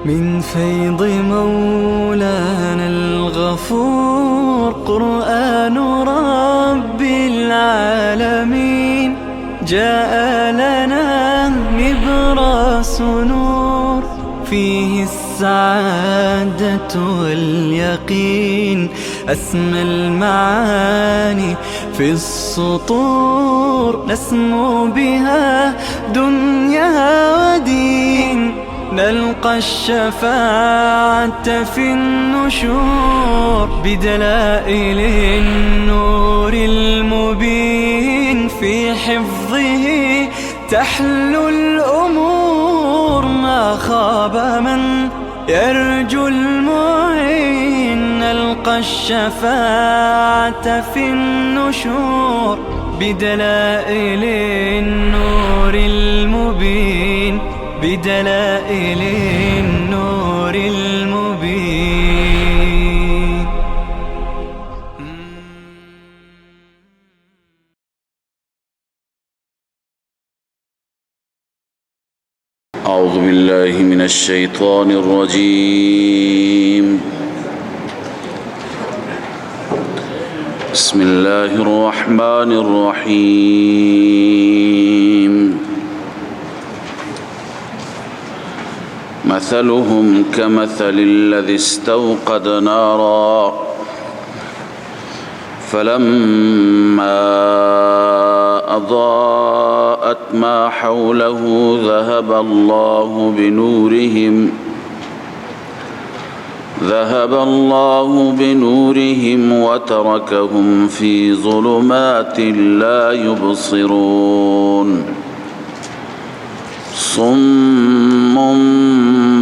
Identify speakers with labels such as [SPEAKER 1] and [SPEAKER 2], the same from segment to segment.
[SPEAKER 1] من فيض مولانا الغفور قرآن رب العالمين جاء لنا نبراس نور فيه السعادة واليقين أسمى المعاني في السطور نسمو بها دنيا ودين نلقى الشفاعة في النشور بدلائل النور المبين في حفظه تحلو الأمور ما خاب من يرجو المعين نلقى الشفاعة في النشور بدلائل النور المبين بدلائل النور المبين.
[SPEAKER 2] أعوذ بالله من الشيطان الرجيم. بسم الله الرحمن الرحيم. مثلهم كمثل الذي استوقد نارا فلما أضاءت ما حوله ذهب الله بنورهم وتركهم في ظلمات لا يبصرون صم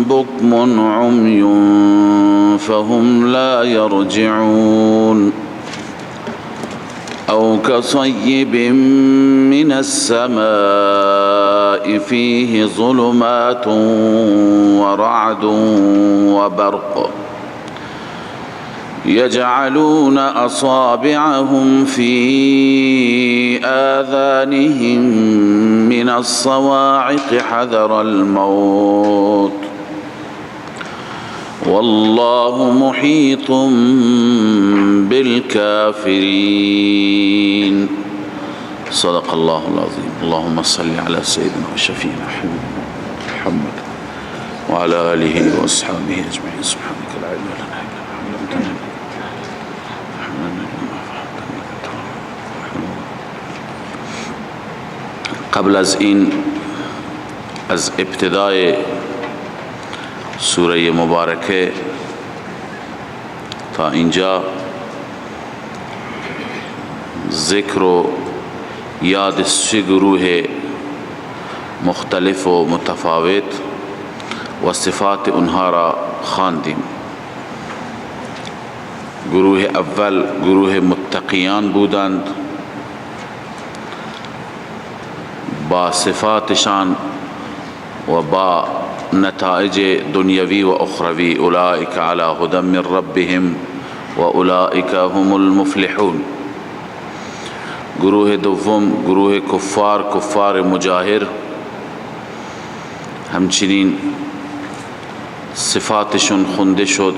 [SPEAKER 2] بكم عمي فهم لا يرجعون أو كصيب من السماء فيه ظلمات ورعد وبرق يجعلون أصابعهم في آذانهم من الصواعق حذر الموت والله محيط بالكافرين. صدق الله العظيم. اللهم صل على سيدنا وشفينا محمد وعلى آله وأصحابه أجمعين. سبحانك لا علم لنا إلا ما علمتنا. قبل از این از ابتدای سوره مبارکه تا اینجا ذکر و یاد سه گروه مختلف و متفاوت و صفات اونها را خواندیم. گروه اول گروه متقیان بودند، با صفاتشان و با نتائج دنیوی و اخروی اولئک علی هدی من ربهم و اولئک هم المفلحون. گروه دوم گروه کفار مجاهر، همچنین صفاتشون خونده شد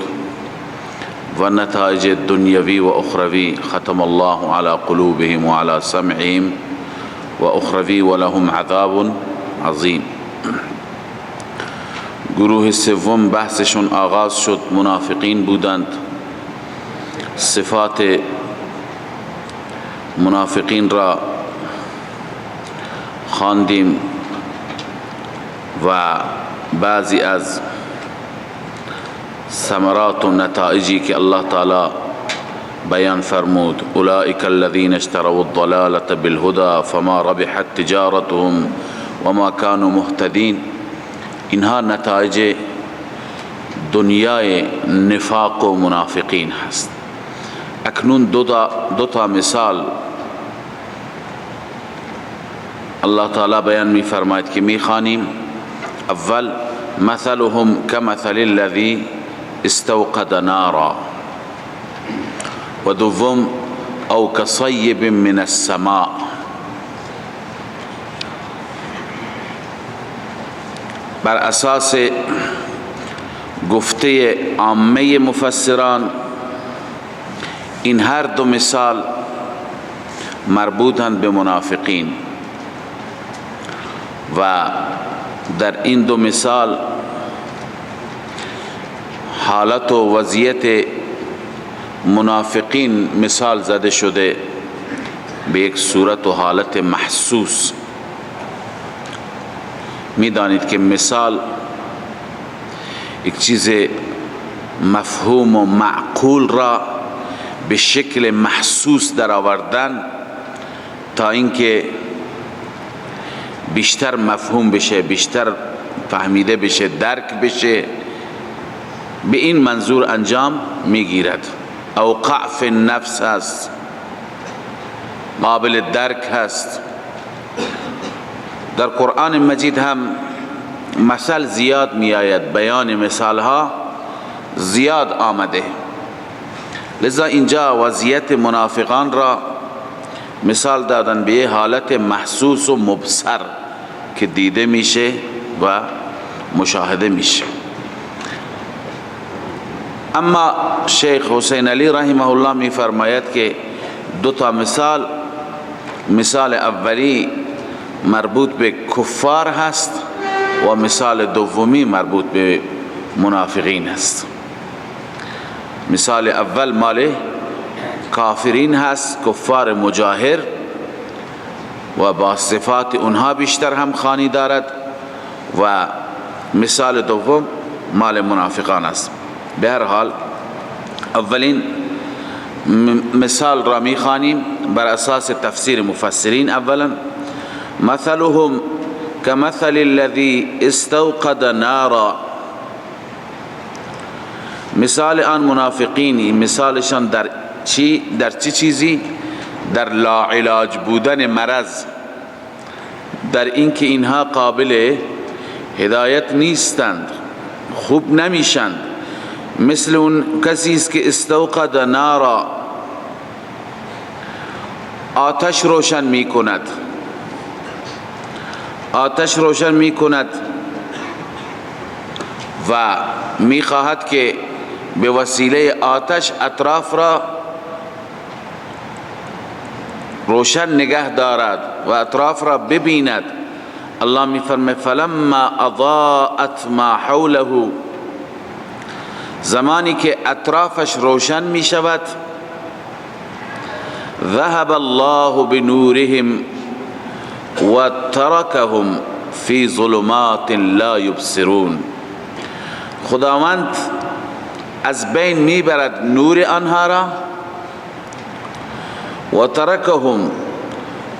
[SPEAKER 2] و نتائج دنیوی و اخروی ختم الله علی قلوبهم و علی سمعهم و اخروی و لهم عذاب عظیم. گروه سوم بحثشون آغاز شد، منافقین بودند. صفات منافقین را خواندیم و بعضی از ثمرات و نتائجی که الله تعالی بیان فرمود اولئک الذین اشتروا الضلالة بالهدى فما ربحت تجارتهم وما كانوا مهتدین، اینها نتایج دنیای نفاق و منافقین هست. اکنون دو تا مثال الله تعالی بیان می فرماید که می خوانیم. اول مثلهم كمثل الذي استوقد نارا و دوم او كصيب من السماء. بر اساس گفته عامه مفسران این هر دو مثال مربوطند به منافقین و در این دو مثال حالت و وضعیت منافقین مثال زده شده به یک صورت و حالت محسوس. میدانید که مثال یک چیز مفهوم و معقول را به شکل محسوس در آوردن تا اینکه بیشتر مفهوم بشه، بیشتر فهمیده بشه، درک بشه، به این منظور انجام میگیرد. اوقع فی النفس هست، قابل درک هست. در قرآن مجید هم مثال زیاد می آید، بیان مثال ها زیاد آمده، لذا اینجا وضعیت منافقان را مثال دادن به حالت محسوس و مبصر که دیده میشه و مشاهده میشه. اما شیخ حسین علی رحمه الله می فرماید که دو تا مثال اولی مربوط به کفار هست و مثال دومی مربوط به منافقین هست. مثال اول مال کافرین هست، کفار مجاهر، و با صفات اونها بیشتر هم خوانی دارد، و مثال دوم مال منافقان است. به هر حال اولین مثال را می خوانیم بر اساس تفسیر مفسرین. اولا مثلهم كمثل الذي استوقد نارا، مثال آن منافقینی مثالشان در چی چیزی؟ در لاعلاج بودن مرض، در اینکه اینها قابل هدایت نیستند، خوب نمیشند. مثل اون کسی است که استوقد نارا، آتش روشن میکند، آتش روشن میکند و میخواهد که به وسیله آتش اطراف را روشن نگه دارد و اطراف را ببیند. الله میفرماید فلما اضاءت ما حوله، زمانی که اطرافش روشن می شود، ذهب الله بنورهم و ترکهم فی ظلمات لا یبصرون، خداوند از بین می برد نور آنها را، و ترکهم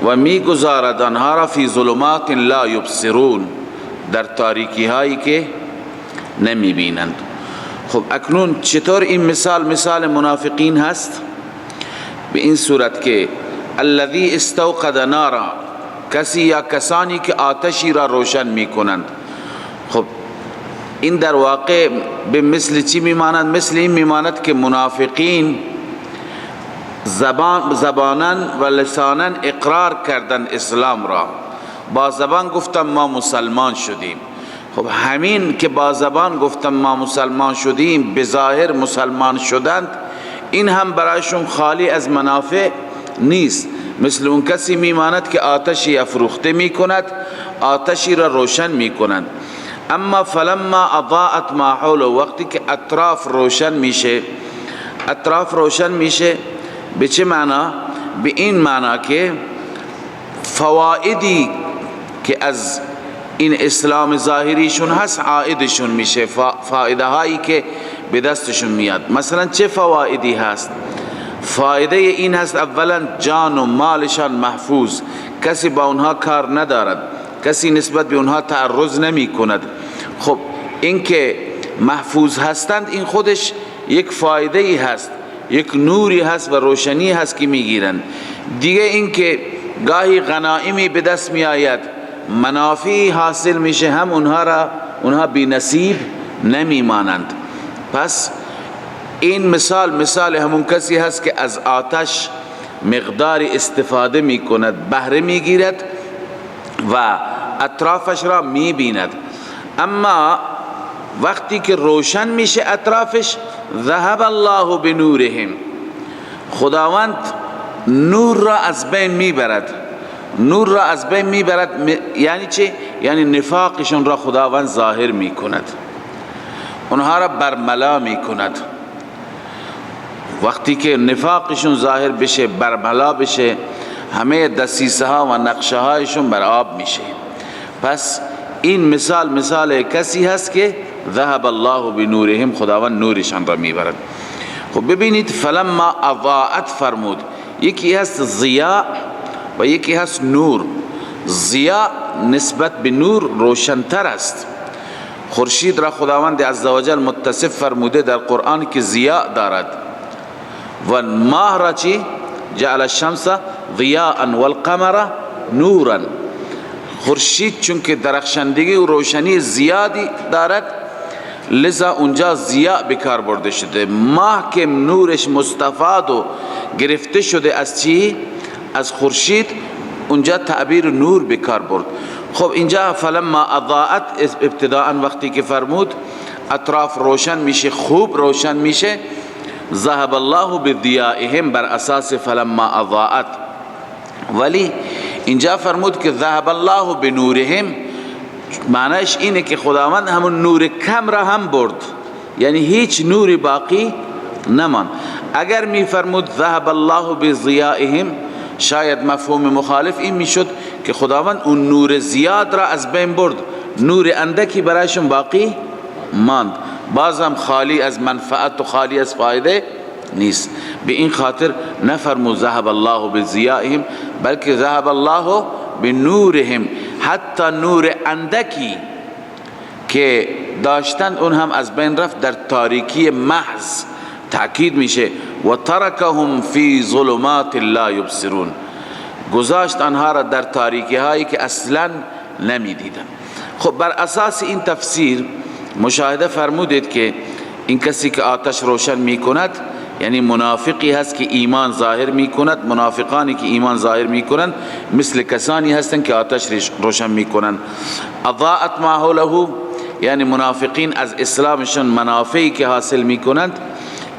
[SPEAKER 2] و می گذارد آنها را فی ظلمات لا یبصرون، در تاریکی هایی که نمی بینند. خب اکنون چطور این مثال منافقین هست؟ به این صورت که الذی استوقد نارا، کسی یا کسانی که آتشی را روشن می کنند. خب این در واقع به مثل چی می ماند؟ مثل این می ماند که منافقین زباناً و لساناً اقرار کردن اسلام را، با زبان گفتن ما مسلمان شدیم. خب همین که با زبان گفتن ما مسلمان شدیم، به ظاهر مسلمان شدند، این هم برایشون خالی از منافع نیست. مثل اون کسی میماند که آتشی افروخته میکند، آتشی را روشن میکنند. اما فلما اضاءت ما حوله، وقتی که اطراف روشن میشه، اطراف روشن میشه به چه معنا؟ به این معنا که فوائدی که از این اسلام ظاهریشون هست عائدشون میشه، فایده هایی که به دستشون میاد. مثلا چه فوائدی هست؟ فایده این هست اولا جان و مالشان محفوظ، کسی با اونها کار ندارد، کسی نسبت به اونها تعرض نمی کند. خب این که محفوظ هستند این خودش یک فایده ای هست، یک نوری هست و روشنی هست که میگیرند. دیگه این که گاهی غنایمی به دست می آید، منافعی حاصل میشه، هم اونها بی نصیب نمی مانند. پس این مثال همون کسی هست که از آتش مقدار استفاده می کند، بهره می گیرد و اطرافش را می بیند. اما وقتی که روشن میشه اطرافش، ذهب الله بنورهم، خداوند نور را از بین میبرد. نور را از بین میبرد یعنی چه؟ یعنی نفاقشون را خداوند ظاهر میکند، اونها را برملا میکند. وقتی که نفاقشون ظاهر بشه، برملا بشه، همه دسیسه ها و نقشه هایشون بر آب میشه. پس این مثال کسی هست که ذهب الله بنورهم، خداوند نورشان را میبرد. خب ببینید فلما اضاءت فرمود، یکی هست ضیاء و یکی هست نور. ضیاء نسبت به نور روشنتر است. خورشید را خداوند عزوجل متصف فرموده در قرآن که ضیاء دارد، و ماه را چی؟ جعل الشمس ضیاء والقمر نورا. خورشید چون که درخشندگی و روشنی زیادی دارد، لذا اونجا ضیاء بکار برده شده. ماه که نورش مستفاد و گرفته شده از چی؟ از خورشید، اونجا تعبیر نور بکار برد. خب اینجا فلما اضاءت ابتداء وقتی که فرمود اطراف روشن میشه، خوب روشن میشه، ذهب الله بضیائهم بر اساس فلما اضاءت. ولی اینجا فرمود که ذهب الله بنورهم، معنیش اینه که خداوند همون نور کم را هم برد، یعنی هیچ نوری باقی نمان. اگر می فرمود ذهب الله بضیائهم، شاید مفهوم مخالف این میشد که خداوند اون نور زیاد را از بین برد، نور اندکی برایشون باقی ماند، بازم خالی از منفعت و خالی از فایده نیست. به این خاطر نفرمود ذهب الله بضیائهم، بلکه ذهب الله بنورهم، حتی نور اندکی که داشتند اون هم از بین رفت، در تاریکی محض تأکید میشه و ترکهم فی ظلمات لا یبصرون، گذاشت آنها را در تاریکی هایی که اصلا نمیدیدن. خب بر اساس این تفسیر مشاهده فرمودید که این کسی که آتش روشن میکند یعنی منافقی هست که ایمان ظاهر میکند. منافقانی که ایمان ظاهر میکنند مثل کسانی هستند که آتش روشن میکنند. اضاءت ما حوله، یعنی منافقین از اسلامشون منافعی که حاصل میکنند،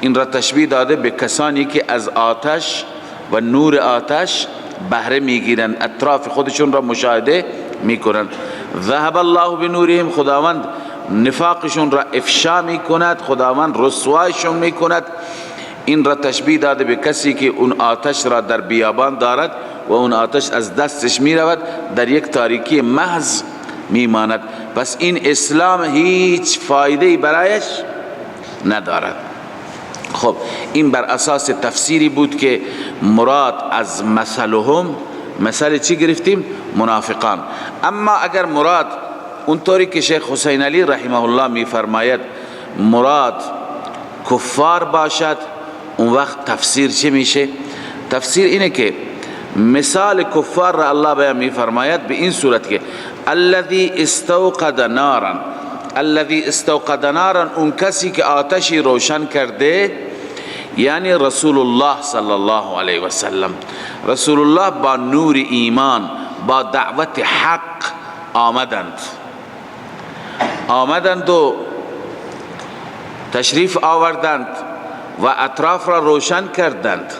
[SPEAKER 2] این را تشبیه داده به کسانی که از آتش و نور آتش بهره میگیرند، اطراف خودشون را مشاهده میکنند. ذهب الله بنورهم، خداوند نفاقشون را افشا میکند، خداوند رسوایشون میکند. این را تشبیه داده به کسی که اون آتش را در بیابان دارد و اون آتش از دستش میرود، در یک تاریکی محض میماند. پس این اسلام هیچ فایده برایش ندارد. خب این بر اساس تفسیری بود که مراد از مثلهم، مثل چی گرفتیم؟ منافقان. اما اگر مراد اونطوری که شیخ حسین علی رحمه الله می فرماید مراد کفار باشد، اون وقت تفسیر چی میشه؟ تفسیر اینه که مثال کفار را الله بیان می فرماید به این صورت که الذی استوقد نارا، الذی استوقد نارا، اون کسی که آتشی روشن کرده، یعنی رسول الله صلی الله علیه و سلم. رسول الله با نور ایمان، با دعوت حق آمدند و تشریف آوردند و اطراف را روشن کردند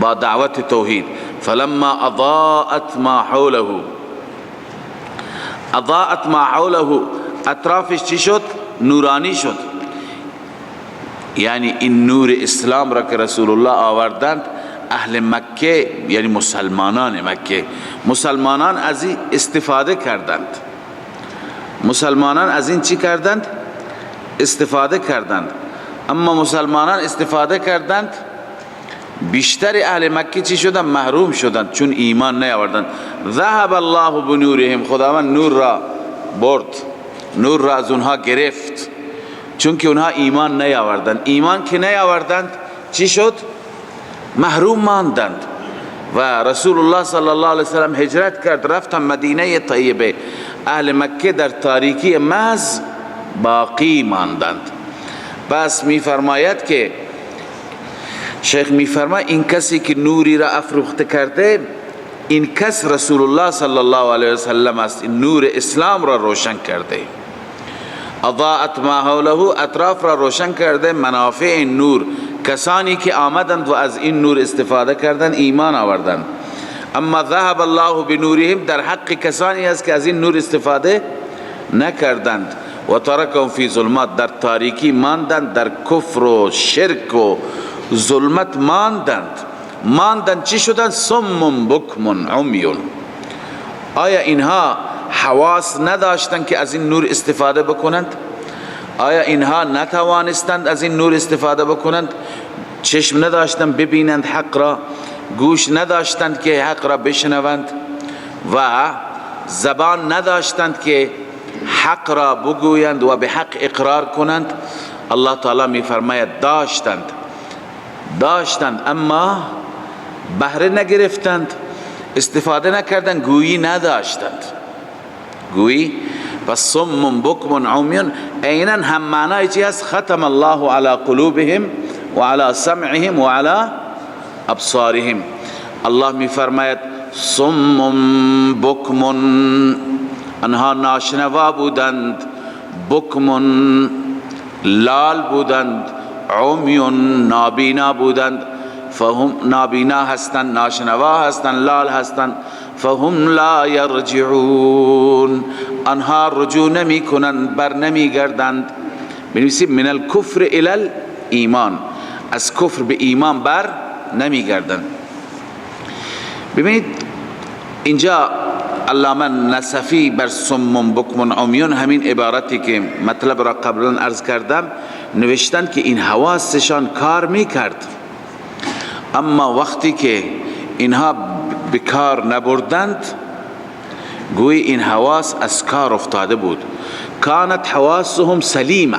[SPEAKER 2] با دعوت توحید. فلما اضاءت ما حوله، اضاءت ما حوله، اطرافش چی شد؟ نورانی شد. یعنی این نور اسلام را که رسول الله آوردند، اهل مکه یعنی مسلمانان مکه، مسلمانان از این استفاده کردند. مسلمانان از این چی کردند؟ استفاده کردند. اما مسلمانان استفاده کردند، بیشتر اهل مکه چی شدند؟ محروم شدند، چون ایمان نیاوردند. ذهب الله بنورهم، خداوند نور را برد، نور را از اونها گرفت، چون که اونها ایمان نیاوردند. ایمان که نیاوردند چی شد؟ محروم ماندند. و رسول الله صلی الله علیه وسلم هجرت کرد، رفتن مدینه طیبه. اهل مکه در تاریکی محض باقی ماندند. بس میفرماید که شیخ میفرماید این کسی که نوری را افروخته کرده، این کس رسول الله صلی الله علیه وسلم است. این نور اسلام را روشن کرده. اضاءت ما حوله، اطراف را روشن کرده. منافع نور، کسانی که آمدند و از این نور استفاده کردند ایمان آوردند. اما ذهب الله بنورهم، در حق کسانی است که از این نور استفاده نکردند. و ترکهم فی ظلمات، در تاریکی ماندند، در کفر و شرک و ظلمت ماندند. چی شدند؟ صم بکم عمیون. آیا اینها حواس نداشتند که از این نور استفاده بکنند؟ آیا اینها نتوانستند از این نور استفاده بکنند؟ چشم نداشتند ببینند حق را، گوش نداشتند که حق را بشنوند، و زبان نداشتند که حق را بگویند و به حق اقرار کنند؟ الله تعالی می فرماید داشتند اما بهره نگرفتند، استفاده نکردند، گویی نداشتند. پس صم بکم عمیون عینا هم معنای چی هست؟ ختم الله علی قلوبهم و علی سمعهم و علی ابصارهم. الله می فرماید صم بکم، آنها ناشنوا بودند، بکم لال بودند، عمیون نابینا بودند. فهم نابینا هستند، ناشنوا هستند، لال هستند. فهم لا یرجعون، آنها رجوع نمی کنند، بر نمی گردند. بنویسید من الکفر الی الایمان، از کفر به ایمان بر نمی گردند. ببینید اینجا علامه نصفی بر صم بکم عمیون همین عبارتی که مطلب را قبلا عرض کردم نوشتند که این حواسشان کار میکرد، اما وقتی که اینها به کار نبردند گویی این حواس از کار افتاده بود. کانت حواسهم سلیمه،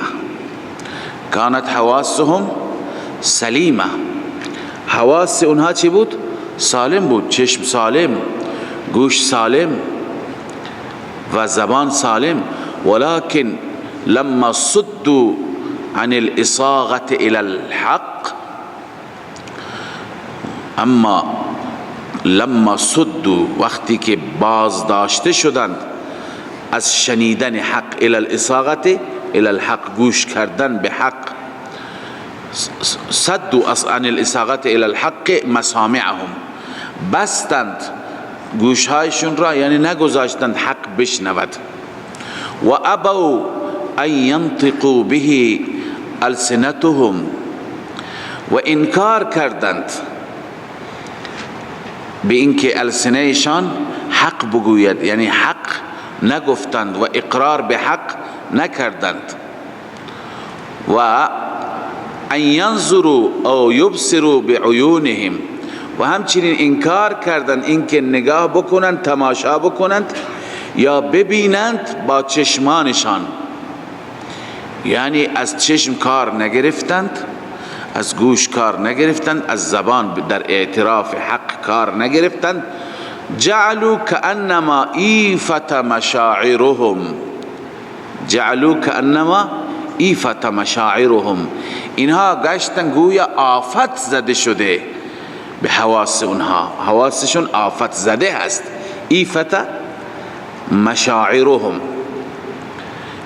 [SPEAKER 2] حواس اونها چی بود؟ سالم بود. چشم سالم، گوش سالم و زبان سالم. ولكن لما صدوا عن الاصاغة الى الحق، اما لما صدوا، وقتی که باز داشته شدند از شنیدن حق، الى الاصاغة الى الحق، گوش کردن به حق. صدوا عن الاصاغة الى الحق مسامعهم، بستند گوشهایشون را، یعنی نگذاشتند حق بشنود. و ابوا ان ينطقوا به السنتهم، و انکار کردند به اینکه السنهشان حق بگوید، یعنی حق نگفتند و اقرار به حق نکردند. و ان ينظروا او يبصروا بعيونهم، و همچنین انکار کردند اینکه نگاه بکنند، تماشا بکنند یا ببینند با چشمانشان، یعنی از چشم کار نگرفتند، از گوش کار نگرفتند، از زبان در اعتراف حق کار نگرفتند. جعلوا كأنما ایفت مشاعرهم، اینها گشتن گویا آفت زده شده به حواس اونها، حواسشون آفت زده هست. ایفت مشاعرهم،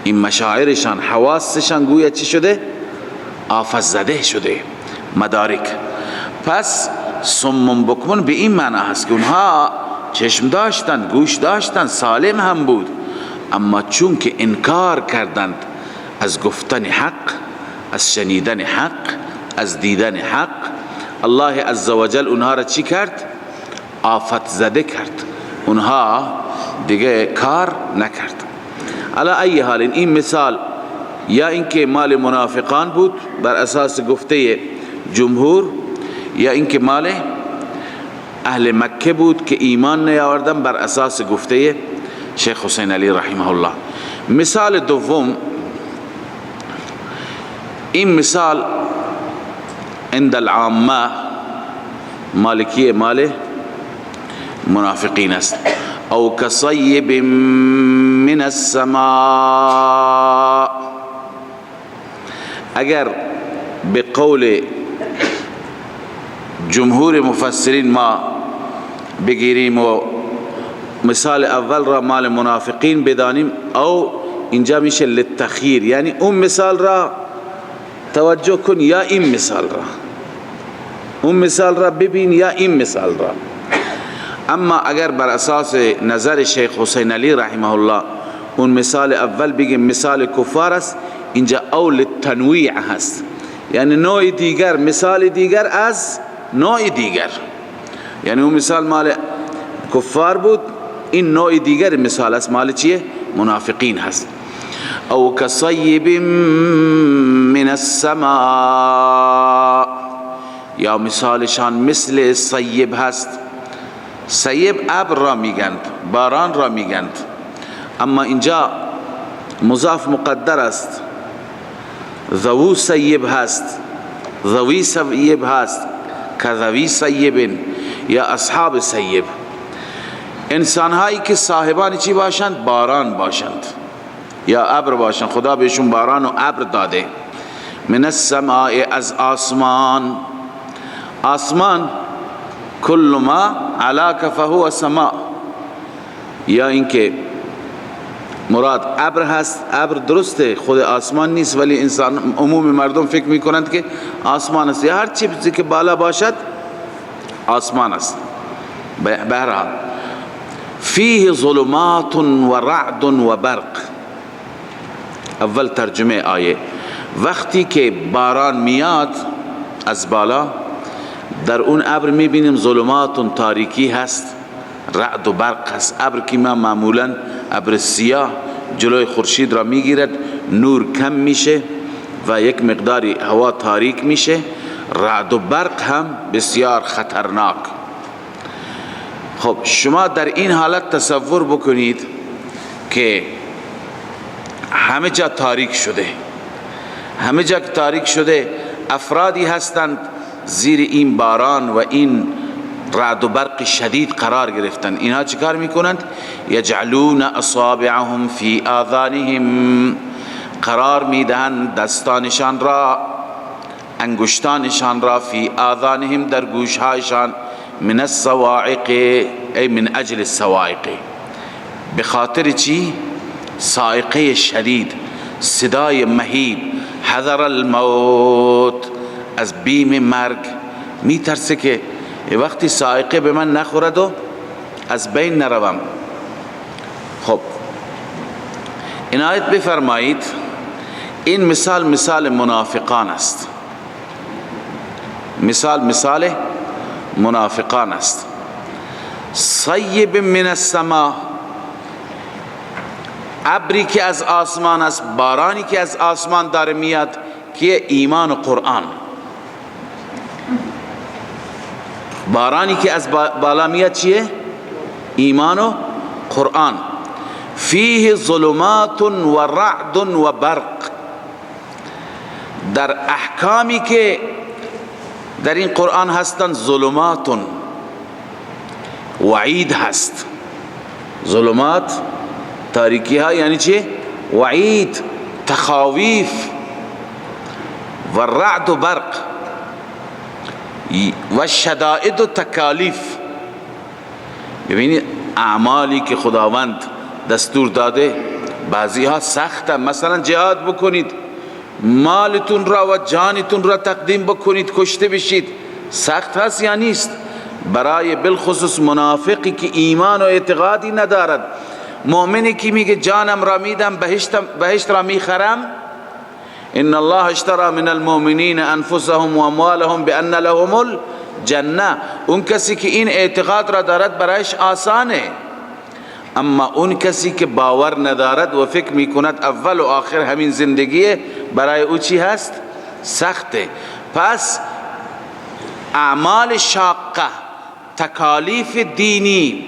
[SPEAKER 2] این مشاعرشان، حواسشان گویا چی شده؟ آفت زده شده، مدارک. پس صم بکم به این معنی هست که اونها چشم داشتن، گوش داشتن، سالم هم بود، اما چون که انکار کردند از گفتن حق، از شنیدن حق، از دیدن حق، الله عزوجل اونها را چی کرد؟ آفت زده کرد، اونها دیگه کار نکرد. علی ای حال این مثال یا اینکه مال منافقان بود بر اساس گفته جمهور، یا اینکه مال اهل مکه بود که ایمان نیاوردن بر اساس گفته شیخ حسین علی رحمه الله. مثال دوم، این مثال عند العامه مالکی مال منافقین است. او کصیب من السماء، اگر به قول جمهور مفسرین ما بگیریم و مثال اول را مال منافقین بدانیم، او اینجا میشه للتخییر، یعنی اون مثال را توجه کن یا این مثال را، اون مثال را ببین یا این مثال را. اما اگر بر اساس نظر شیخ حسین علی رحمه الله اون مثال اول بگیم مثال کفار است، اینجا اول تنویع هست، یعنی نوع دیگر، مثال دیگر از نوع دیگر. یعنی اون مثال مال کفار بود، این نوع دیگر مثال است، مال چیه؟ منافقین هست. او کصیب من السماء، یا مثالشان مثل صیب هست. صیب ابر را میگند، باران را میگند، اما اینجا مضاف مقدر است. ذو صیب هست، ذوی صیب هست، کذوی صیب یا اصحاب صیب. انسان هایی که صاحبان چی باشند؟ باران باشند یا ابر باشند، خدا بهشون باران و ابر داده. من السماء، از آسمان. آسمان کل ما علاک فهو سماء، یا اینکه مراد ابر هست. ابر درسته خود آسمان نیست، ولی انسان عموم مردم فکر میکنند که آسمان است، یا هر چیزی که بالا باشد آسمان است. بهرحال فیه ظلمات و رعد و برق. اول ترجمه آیه، وقتی که باران میاد از بالا، در اون ابر میبینیم ظلمات، تاریکی هست، رعد و برق هست. ابر که ما معمولا ابر سیاه جلوی خورشید را میگیرد، نور کم میشه و یک مقداری هوا تاریک میشه. رعد و برق هم بسیار خطرناک. خب شما در این حالت تصور بکنید که همه جا تاریک شده، همه جا تاریک شده، افرادی هستند زیر این باران و این رعد و برق شدید قرار گرفتن. اینها چیکار میکنند؟ یجعلون اصابعهم فی آذانهم، قرار میدهند دستانشان را، انگشتانشان را، فی آذانهم، در گوشهایشان، من الصواعق، ای من اجل الصواعق، بخاطر چی؟ صاعقه شدید، صدای مهیب، حذر الموت، از بیم مرگ میترسه که وقتی صاعقه به من نخورد و از بین نروم. خب عنایت بفرمایید، این مثال منافقان است، مثال منافقان است. صیب من السماء، ابری که از آسمان است، بارانی که از آسمان داره میاد، که ایمان و قرآن. بارانی که از بالا میاد چیه؟ ایمان و قرآن. فیه ظلمات و رعد و برق، در احکامی که در این قرآن هستند ظلمات، وعید هست. ظلمات تاریکی ها یعنی چه؟ وعید، تخاویف. و رعد و برق و شدائد و تکالیف. ببینید اعمالی که خداوند دستور داده بعضی ها سخته، مثلا جهاد بکنید، مالتون را و جانتون را تقدیم بکنید، کشته بشید، سخت هست یا نیست؟ برای بالخصوص منافقی که ایمان و اعتقادی ندارد. مؤمنی که میگه جانم را میدم، بهشت را میخرم، ان الله اشترى من المؤمنین انفسهم و اموالهم بان لهم الجنه. اون کسی که این اعتقاد را دارد برایش آسانه، اما اون کسی که باور ندارد و فکر میکند اول و آخر همین زندگیه، برای او چی هست؟ سخته. پس اعمال شاقه، تکالیف دینی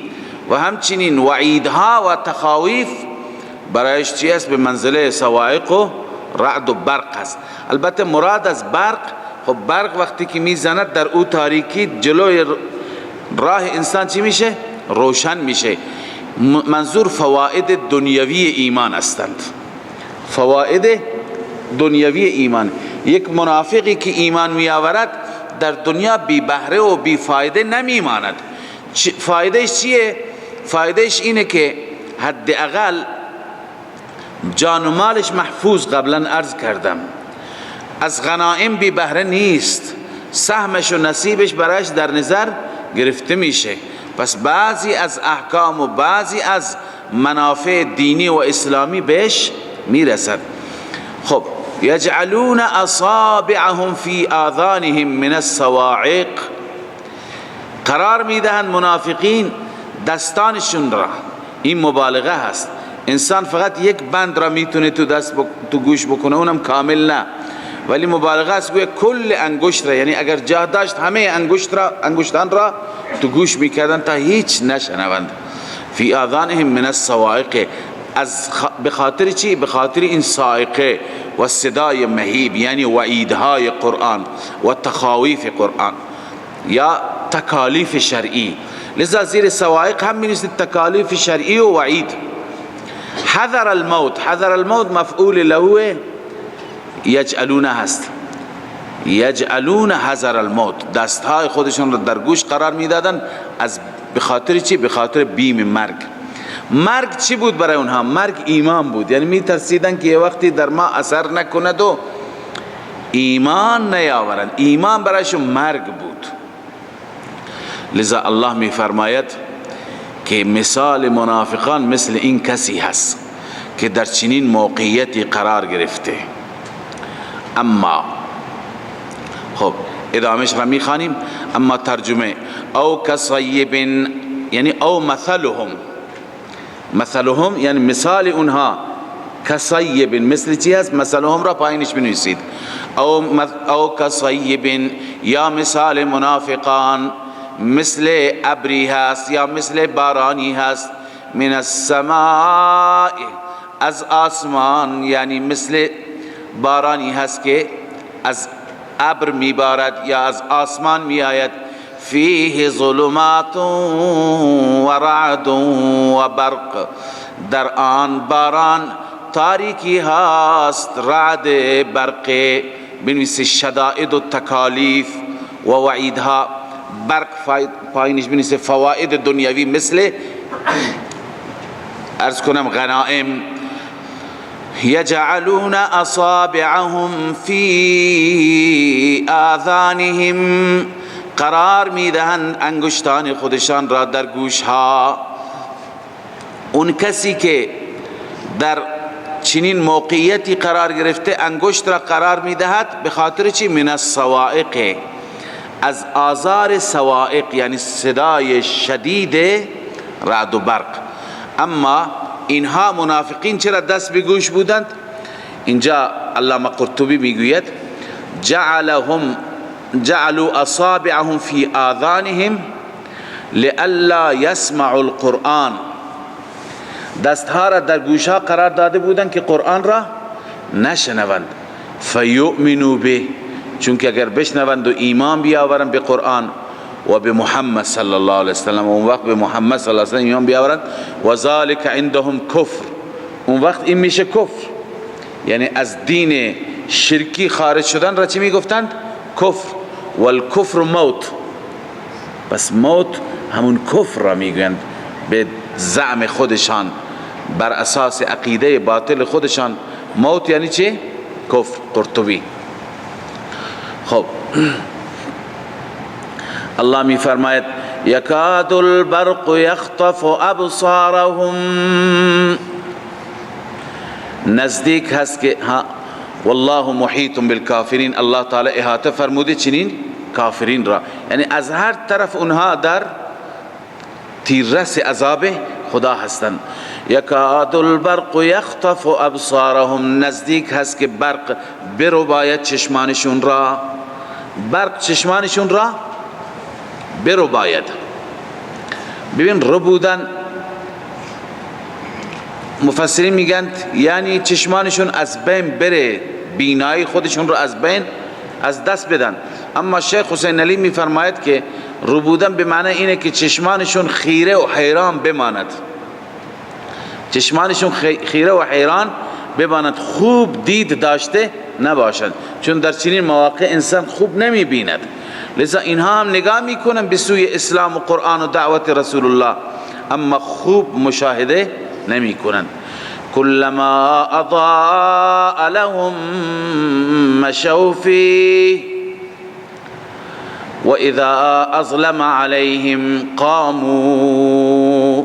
[SPEAKER 2] و همچنین وعیدها و تخاویف برایش چی است؟ به منزله صواعق و رعد و برق است. البته مراد از برق، خب برق وقتی که میزند در او تاریکی، جلوی راه انسان چی میشه؟ روشن میشه. منظور فواید دنیوی ایمان هستند، فواید دنیوی ایمان. یک منافقی که ایمان میآورد در دنیا بی بهره و بی فایده نمیماند. فایدهش چیه؟ فایدهش اینه که حداقل جان و مالش محفوظ، قبلا عرض کردم، از غنائم بی بهره نیست، سهمش و نصیبش برایش در نظر گرفته میشه. پس بعضی از احکام و بعضی از منافع دینی و اسلامی بهش میرسد. خب یجعلون اصابعهم فی آذانهم من الصواعق، قرار میدهند منافقین دستانشون را، این مبالغه هست، انسان فقط یک بند را میتونه تو گوش بکنه، اونم کامل نه، ولی مبالغه است گویا کل انگشت را، یعنی اگر جا داشت همه انگشتان را تو گوش میکردن تا هیچ نشنوند. فی آذانهم من الصواعق، بخاطر چی؟ بخاطر این صاعقه و صدای مهیب، یعنی وعیدهای قرآن و تخاویف قرآن یا تکالیف شرعی. لذا زیر صواعق هم می‌نویسید تکالیف شرعی و وعید. حذر الموت، حذر الموت مفعول له یجعلون هست، یجعلون حذر الموت، دستهای خودشون رو در گوش قرار میدادن، از بخاطر چی؟ بخاطر بیم مرگ. مرگ چی بود برای اونها؟ مرگ ایمان بود، یعنی میترسیدن که یه وقتی در ما اثر نکند و ایمان نیاورند، ایمان برایشون مرگ بود. لذا الله میفرماید که مثال منافقان مثل این کسی هست که در چنین موقعیتی قرار گرفته. اما خب ادامهش را میخوانیم. اما ترجمه او کصیب، یعنی او مثلهم یعنی مثال اونها، کصیب مثل چی هست؟ مثلهم را پایینش بنویسید. او کصیب، یا مثال منافقان مثل ابری هست یا مثل بارانی هست، من السماء، از آسمان، یعنی مثل بارانی هست که از ابر میبارد یا از آسمان میآید. فیه ظلمات و رعد و برق، در آن باران تاریکی هست، رعد، برق، بنویسید شدائد و تکالیف و وعیدها. برق پایینش بنویسید فواید دنیاوی مثل ارز کنم غنائم. یجعلون اصابعهم فی آذانهم، قرار میدهند انگشتان خودشان را در گوشها. اون کسی که در چنین موقعیتی قرار گرفته انگشت را قرار میدهد، به خاطر چی؟ من الصواعق، از آزار صواعق، یعنی صدای شدید رعد و برق. اما اینها منافقین چرا دست به گوش بودند؟ اینجا علامه قرطبی میگوید جعلوا اصابعهم فی آذانهم لئلا یسمعوا القرآن، دستها را در گوشها قرار داده بودند که قرآن را نشنوند. فیؤمنوا به، چون که اگر بشنوند و ایمان بیاورند به قرآن و به محمد صلی الله علیه وسلم، اون وقت به محمد صلی الله علیه وسلم ایمان بیاورند، و ذالک عندهم کفر، اون وقت این میشه کفر، یعنی از دین شرکی خارج شدن را چی میگفتند؟ کفر. والکفر موت، پس موت همون کفر را میگویند به زعم خودشان، بر اساس عقیده باطل خودشان. موت یعنی چه؟ کفر. قرطبی. خب الله می فرماید یکاد البرق یخطف ابصارهم، نزدیک هست که والله محیط بالکافرین، الله تعالی احاطه فرموده چنین کافرین را، یعنی از هر طرف اونها در تیررس عذاب خدا هستند. یکاد البرق یخطف ابصارهم، نزدیک هست که برق برو باید چشمانشون را، برق چشمانشون را برو باید. ببین رو بودن، مفسرین میگن یعنی چشمانشون از بین بره، بینایی خودشون رو از بین از دست بدن. اما شیخ حسین علی میفرماید که رو بودن به معنی اینه که چشمانشون خیره و حیران بماند، چشمانشون خیره و حیران بماند، خوب دید داشته نباشند، چون در چنین مواقع انسان خوب نمی بیند. لذا اینها هم نگاه میکنن به سوی اسلام و قرآن و دعوت رسول الله، اما خوب مشاهده نمی کنند. كلما اضاء لهم مشوا فيه واذا اظلم عليهم قاموا.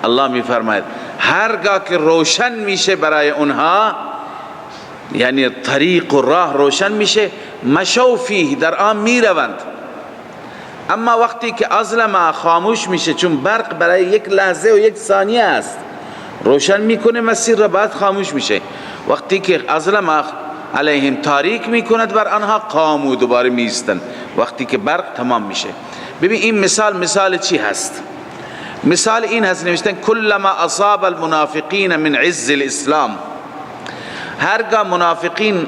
[SPEAKER 2] الله میفرماید هرگاه که روشن میشه برای اونها، یعنی طریق و راه روشن میشه، مشوا فیه، در آن میروند. اما وقتی که اظلم، خاموش میشه، چون برق برای یک لحظه و یک ثانیه است، روشن میکنه مسیر را، بعد خاموش میشه. وقتی که اظلم علیهم، تاریک میکند بر آنها، قاموا، دوباره میستن وقتی که برق تمام میشه. ببین این مثال چی هست؟ مثال این هست، نوشتن کلما اصاب المنافقین من عز الاسلام، هرگاه منافقین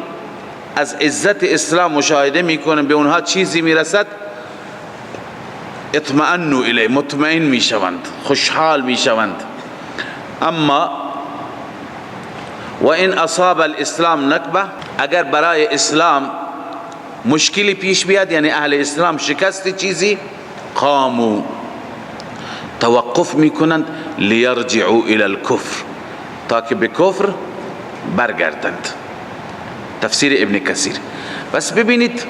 [SPEAKER 2] از عزت اسلام مشاهده میکنن، به اونها چیزی میرسد، اطمئنوا الیه، مطمئن میشوند، خوشحال میشوند. اما و این اصاب الاسلام نکبه، اگر برای اسلام مشکلی پیش بیاد، یعنی اهل اسلام شکست چیزی، قاموا، توقف میکنند، لیرجعوا الی الکفر، تا که به کفر برگردند. تفسیر ابن کثیر. بس ببینید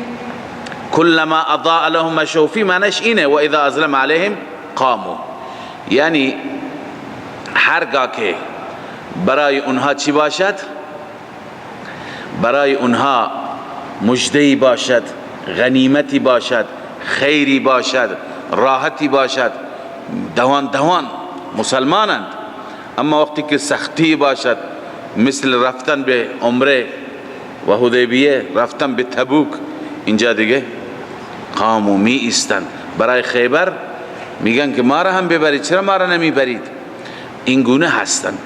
[SPEAKER 2] کلما اضاء لهم مشوا فیه معنیش اینه و اذا اظلم علیهم قاموا، یعنی هرگاه که برای اونها چی باشد، برای اونها مجدهی باشد، غنیمتی باشد، خیری باشد، راحتی باشد، دوان مسلمانند. اما وقتی که سختی باشد، مثل رفتن به عمره و حدیبیه، رفتن به تبوک، اینجا دیگه قاموا، می ایستند. برای خیبر میگن که ما را هم ببرید، چرا ما را نمیبرید؟ این گونه هستند.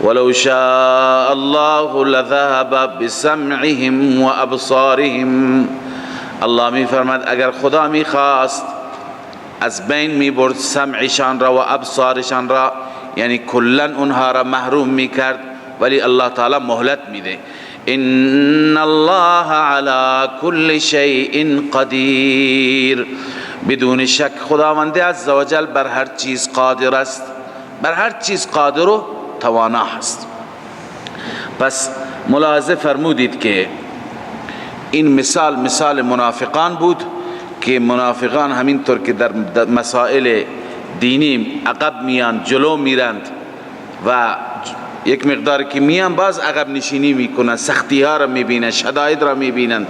[SPEAKER 2] ولو شاء الله لذهب بسمعهم و ابصارهم، الله میفرماید اگر خدا میخواست از بین میبرد سمعشان را و ابصارشان را، یعنی کلا اونها را محروم میکرد، ولی الله تعالی مهلت میده. ان الله على كل شيء قدیر، بدون شک خداوند عزوجل بر هر چیز قادر است، بر هر چیز قادر و توانا هست. پس ملاحظه فرمودید که این مثال منافقان بود که منافقان همینطور که در مسائل دینی عقب میان، جلو میرند و یک مقدار که میان باز عقب نشینی میکنند، سختی ها را میبینند، شدائد را میبینند.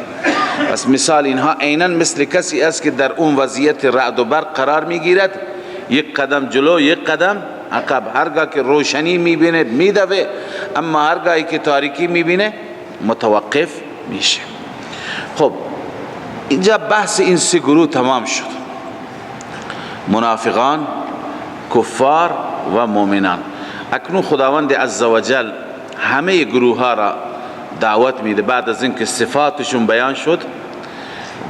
[SPEAKER 2] پس مثال اینها عیناً مثل کسی است که در اون وضعیت رعد و برق قرار میگیرد، یک قدم جلو یک قدم عقب. هرگاه که روشنی میبینه میدوه، اما هرگاهی که تاریکی میبینه متوقف میشه. خب اینجا بحث این سه گروه تمام شد، منافقان، کفار و مؤمنان. اکنون خداوند عزوجل همه گروه ها را دعوت میده بعد از اینکه صفاتشون بیان شد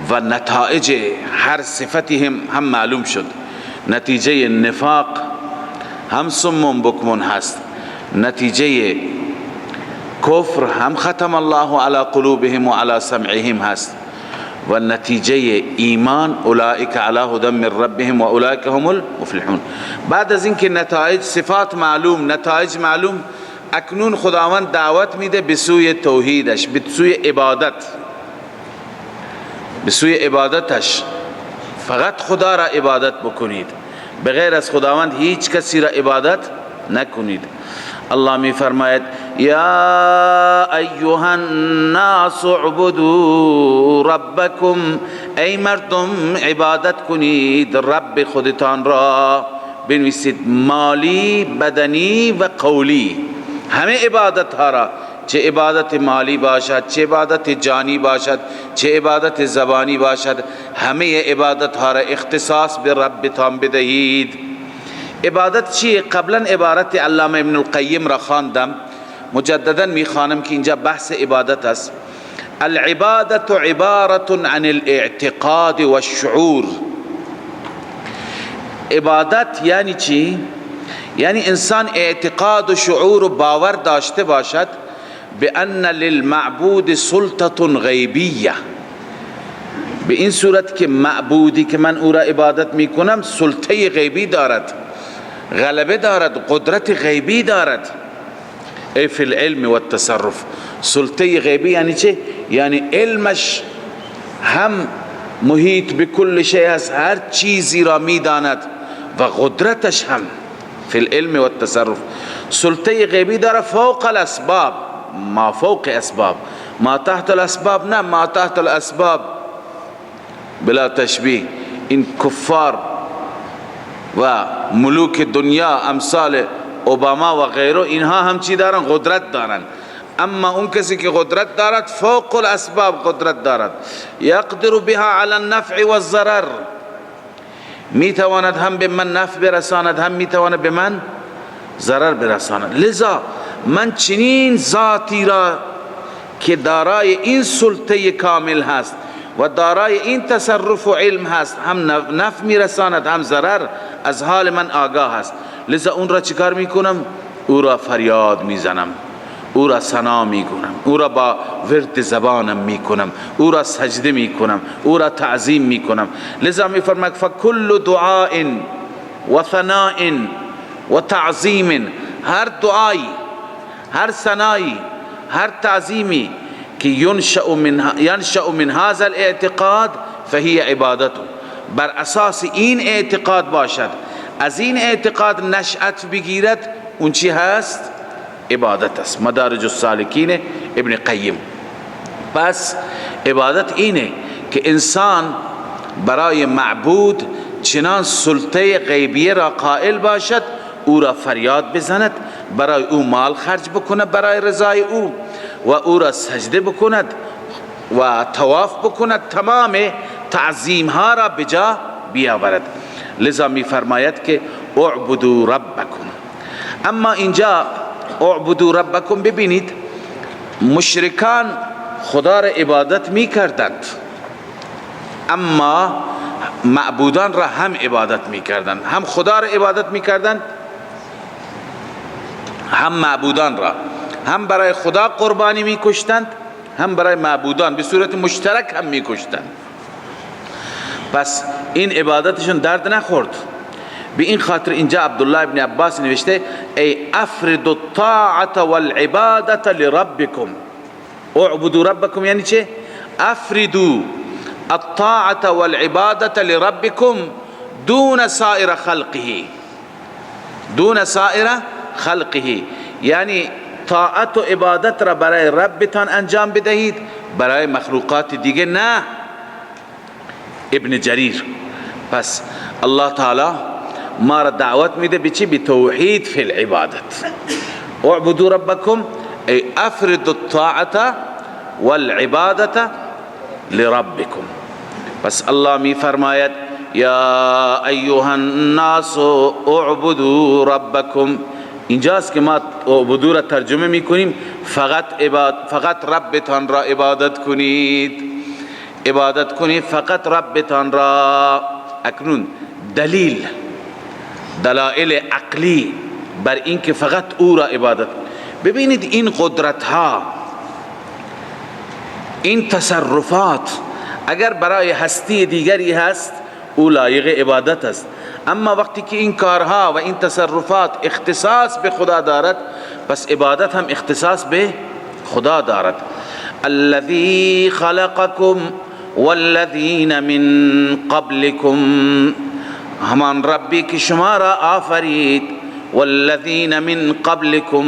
[SPEAKER 2] و نتایج هر صفتی هم معلوم شد. نتیجه نفاق هم صم بکم هست، نتیجه کفر هم ختم الله علی قلوبهم و علی سمعهم هست، و نتیجه ایمان اولئک علی هدی من ربهم و اولئک هم المفلحون. بعد از اینکه نتایج صفات معلوم، نتایج معلوم، اکنون خداوند دعوت میده به سوی توحیدش، به سوی عبادت، به سوی عبادتش. فقط خدا را عبادت بکنید، بغیر از خداوند هیچ کسی را عبادت نکنید. الله می فرماید یا ایها الناس اعبدوا ربکم، ای مردم عبادت کنید رب خودتان را. بنویسید مالی، بدنی و قولی، همه عبادت ها را، چه عبادت مالی باشد، چه عبادت جانی باشد، چه عبادت زبانی باشد، همه عبادت ها را اختصاص به ربتان بدهید. عبادت چیه؟ قبلا عبارت علامه ابن القیم را خواندم، مجددا میخوانم که اینجا بحث عبادت است. العبادت عبارت عن الاعتقاد والشعور. عبادت یعنی چی؟ یعنی انسان اعتقاد و شعور و باور داشته باشد به ان للمعبود سلطه غیبیه، به این صورت که معبودی که من او را عبادت میکنم سلطه غیبی دارد، غلبه دارد، قدرت غیبی دارد. ای فی العلم و التصرف. سلطه غیبی یعنی چه؟ یعنی علمش هم محیط به کل شیء است، هر چیزی را میداند و قدرتش هم فی العلم و التصرف. سلطه غیبی داره فوق الاسباب، ما فوق اسباب، ما تحت الاسباب نه، ما تحت الاسباب بلا تشبیه. این کفار و ملوک دنیا امثال اوباما و غیره، اینها هم چی دارن؟ قدرت دارن. اما اون کسی که قدرت دارد فوق الاسباب قدرت دارد، یقدر بها علی النفع و الضرر، میتواند هم به من نفع برساند، هم میتواند به من ضرر برساند. لذا من چنین ذاتی را که دارای این سلطه کامل هست و دارای این تصرف و علم هست، هم نفع میرساند هم ضرر، از حال من آگاه هست. لذا اون را چیکار میکنم؟ او را فریاد میزنم، او را ثنا میکنم، او را با ورد زبانم میکنم، او را سجده میکنم، او را تعظیم میکنم. لذا میفرماید فکل دعاء و ثناء و تعظیم، هر دعایی، هر ثنایی، هر تعظیمی که ینشأ من هذا الاعتقاد فهی عبادت، بر اساس این اعتقاد باشد، از این اعتقاد نشأت بگیرد، اون چی هست؟ عبادت است. مدارج السالکین ابن قیم. پس عبادت اینه که انسان برای معبود چنان سلطه غیبیه را قائل باشد، او را فریاد بزند، برای او مال خرج بکند برای رضای او، و او را سجده بکند و طواف بکند، تمام تعظیم ها را بجا بیاورد. لذا می فرماید که اعبدوا ربکم. اما اینجا اعبدوا ربکم، ببینید مشرکان خدا را عبادت می کردند، اما معبودان را هم عبادت می کردند، هم خدا را عبادت می کردند هم معبودان را، هم برای خدا قربانی می کشتند هم برای معبودان، به صورت مشترک هم می کشتند. پس این عبادتشون درد نخورد. به این خاطر اینجا عبدالله ابن عباس نوشته ای افرد الطاعت والعبادت لربکم. اعبدوا ربکم یعنی چه؟ افردوا الطاعت والعبادت لربکم دون سائر خلقه، دون سائر خلقه، یعنی طاعت و عبادت را برای ربتان انجام بدهید، برای مخلوقات دیگه نه. ابن جریر. پس الله تعالی ما را دعوت میده به چی؟ به توحید فی العبادت. اعبدوا ربکم ای افرد الطاعت والعبادت لربکم. پس الله می فرماید یا ایها الناس اعبدوا ربکم. اینجاست که ما اعبدوا را ترجمه میکنیم فقط ربتان را عبادت کنید، عبادت کنید فقط ربتان را. اکنون دلائل عقلی بر این که فقط او را عبادت. ببینید این قدرت ها، این تصرفات اگر برای هستی دیگری هست او لایق عبادت است، اما وقتی که این کارها و این تصرفات اختصاص به خدا دارد، پس عبادت هم اختصاص به خدا دارد. الذي خلقكم والذین من قبلكم، همان ربی که شما را آفرید، والذین من قبلكم،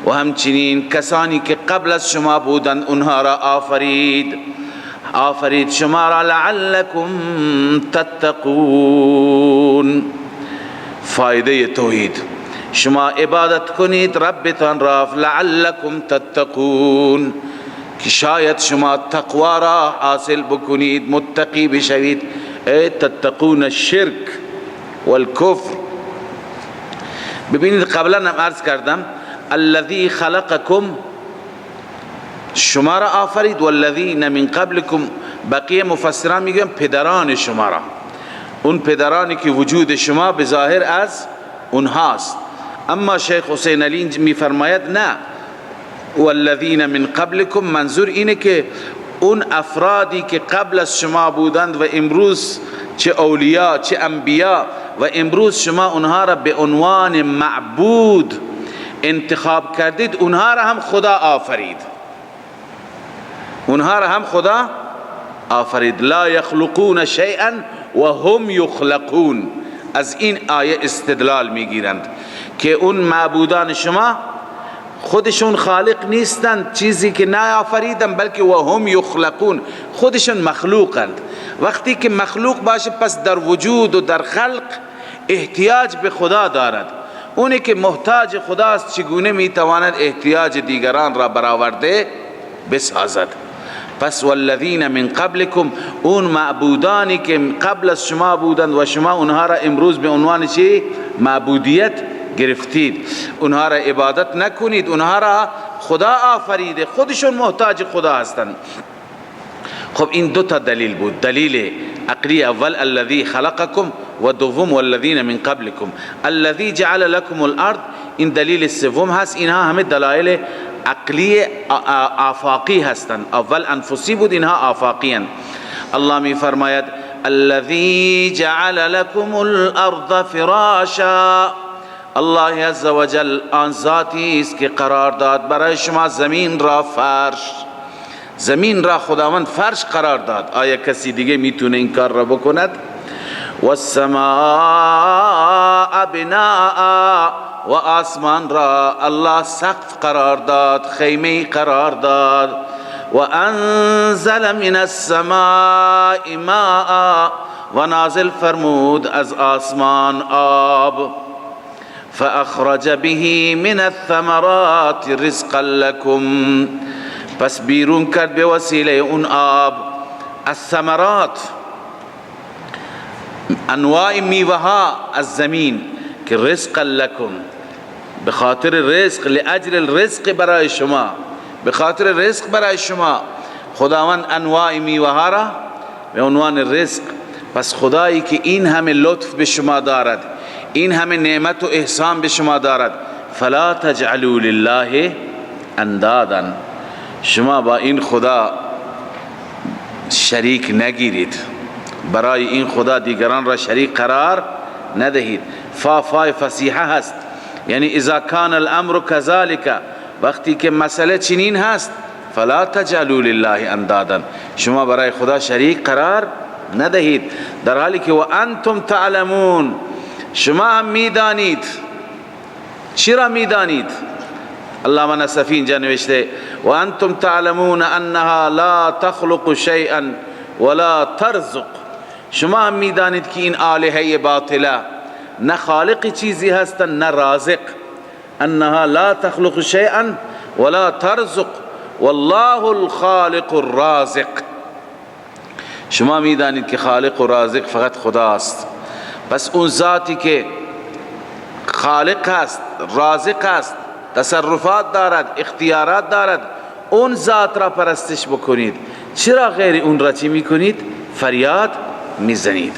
[SPEAKER 2] و همچنین کسانی که قبل از شما بودند اونها را آفرید شما را، لعلکم تتقون. فایده توحید، شما عبادت کنید ربتان را، لعلکم تتقون، که شاید شما تقوا را حاصل بکنید، متقی بشوید. تتقون الشرک والکفر. ببینید قبلا هم عرض کردم الذی خلقکم، شما را آفرید، والذین من قبلکم، بقیه مفسران میگن پدران شما را، اون پدرانی که وجود شما به ظاهر از اونهاست. اما شیخ حسین علی میفرماید نه، والذین من قبلکم منظور اینه که اون افرادی که قبل از شما بودند و امروز چه اولیاء چه انبیاء، و امروز شما اونها را به عنوان معبود انتخاب کردید اونها را هم خدا آفرید، اونها را هم خدا آفرید. لا یخلقون شیئا و هم یخلقون. از این آیه استدلال میگیرند که اون معبودان شما خودشون خالق نیستند، چیزی که نیافریدند، بلکه و هم یخلقون، خودشون مخلوقند. وقتی که مخلوق باشه پس در وجود و در خلق احتیاج به خدا دارد. اونی که محتاج خداست چگونه میتواند احتیاج دیگران را برآورده بسازد؟ پس والذین من قبلکم، اون معبودانی که قبل از شما بودند و شما اونها را امروز به عنوان چی؟ معبودیت گرفتید، اونها را عبادت نکنید، اونها را خدا آفریده، خودشون محتاج خدا هستند. خب این دو تا دلیل بود، دلیل عقلی اول الذی خلقکم و دوم والذین من قبلکم. الذی جعل لكم الارض، این دلیل سوم هست. اینها همه دلایل عقلی آفاقی هستند. اول انفسی بود، اینها آفاقی هستند. الله می فرماید الذی جعل لكم الارض فراشا، الله عز وجل آن ذاتی است که قرار داد برای شما زمین را فرش. زمین را خداوند فرش قرار داد. آیا کسی دیگه میتونه این کار را بکند؟ والسماء بناء، و آسمان را الله سقف قرار داد، خیمه قرار داد. و انزل من السماء ماء، و نازل فرمود از آسمان آب. فاخرج به من الثمرات رزقا لكم، پس بیرون کرد به وسیله اون آب از ثمرات، انواع میوه ها از زمین، که رزقا لكم، به خاطر رزق، لاجل الرزق برای شما، به خاطر رزق برای شما خداوند انواع میوه ها را به عنوان رزق. پس خدایی که این همه لطف به شما دارد، این همه نعمت و احسان به شما دارد، فلا تجعلوا لله اندادا، شما با این خدا شریک نگیرید، برای این خدا دیگران را شریک قرار ندهید. فای فصیحه هست، یعنی اذا کان الامر كذلك، وقتی که مسئله چنین هست، فلا تجعلوا لله اندادا، شما برای خدا شریک قرار ندهید، در حالی که و انتم تعلمون، شما هم میدانید. چرا میدانید؟ علامه نصفی اینجا نوشته و انتم تعلمون انها لا تخلق شیئا ولا ترزق، شما هم میدانید که این آلهه باطله نه خالق چیزی هستند نه رازق. انها لا تخلق شیئا ولا ترزق والله الخالق الرازق، شما میدانید که خالق و رازق فقط خداست. پس اون ذاتی که خالق است، رازق است، تصرفات دارد، اختیارات دارد، اون ذات را پرستش بکنید. چرا غیر اون را چی میکنید؟ فریاد میزنید.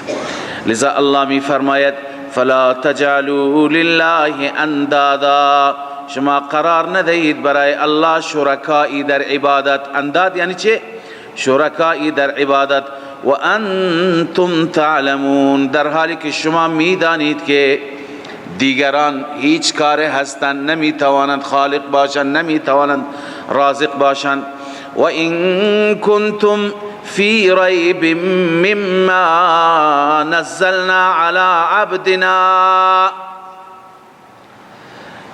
[SPEAKER 2] لذا الله میفرماید فلا تجعلوا لله اندادا، شما قرار ندهید برای الله شرکایی در عبادت. انداد یعنی چه؟ شرکایی در عبادت. و انتم تعلمون، در حالی که شما میدانید که دیگران هیچ کار هستند، نمیتوانند خالق باشند، نمیتوانند رازق باشند. و این کنتم فی ریب مما نزلنا علی عبدنا،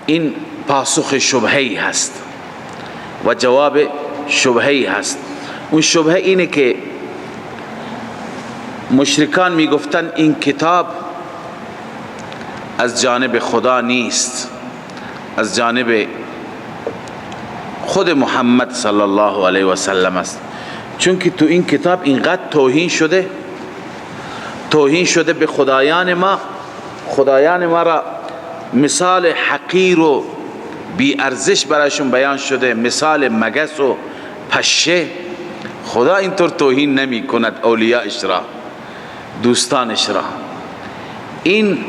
[SPEAKER 2] این پاسخ شبهه‌ای هست و جواب شبهه‌ای هست. اون شبهه اینه که مشرکان میگفتن این کتاب از جانب خدا نیست، از جانب خود محمد صلی الله علیه و سلم است، چون که تو این کتاب اینقدر توهین شده به خدایان ما را مثال حقیر و بی ارزش برایشون بیان شده، مثال مگس و پشه. خدا اینطور توهین نمی کند اولیاءش را، دوستانش را. این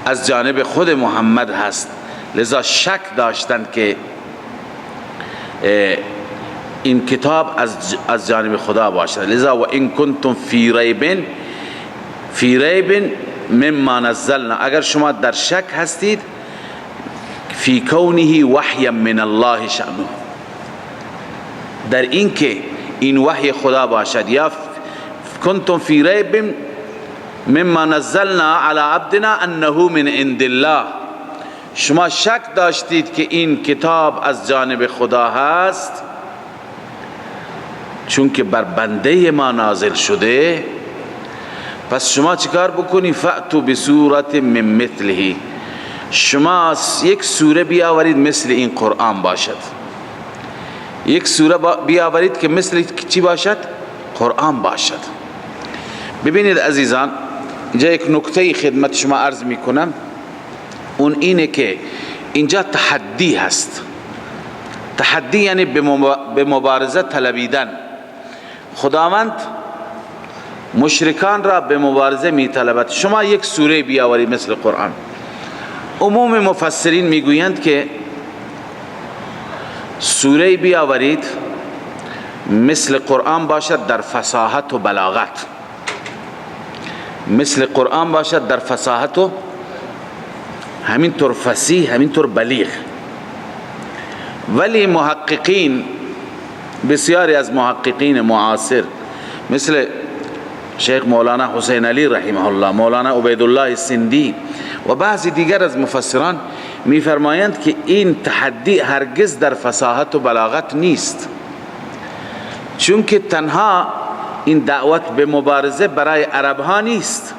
[SPEAKER 2] از جانب خود محمد هست، لذا شک داشتند که این کتاب از جانب خدا باشد. لذا و این کنتم فی ریب مما نزلنا، اگر شما در شک هستید، فی کونه وحی من الله شأنه، در این که این وحی خدا باشد. یا کنتم فی ریب مما نزلنا علی عبدنا انه من عند الله، شما شک داشتید که این کتاب از جانب خدا هست چون که بر بنده ما نازل شده. پس شما چیکار بکنی؟ فأتوا بسورة من مثله، شما یک سوره بیاورید مثل این قرآن باشد. یک سوره بیاورید که مثل چی باشد؟ قرآن باشد. ببینید عزیزان، اینجا یک نکته خدمت شما عرض میکنم، اون اینه که اینجا تحدی هست. تحدی یعنی به مبارزه طلبیدن. خداوند مشرکان را به مبارزه میطلبد. شما یک سوره بیاورید مثل قرآن. عموم مفسرین میگویند که سوره بیاورید مثل قرآن باشد در فصاحت و بلاغت، مثل قرآن باشد در فصاحت و همینطور فصیح، همینطور بلیغ. ولی محققین، بسیاری از محققین معاصر مثل شیخ مولانا حسین علی رحمه الله، مولانا عبیدالله سندی و بعضی دیگر از مفسران میفرمایند که این تحدی هرگز در فصاحت و بلاغت نیست، چون که تنها این دعوت به مبارزه برای عرب ها نیست،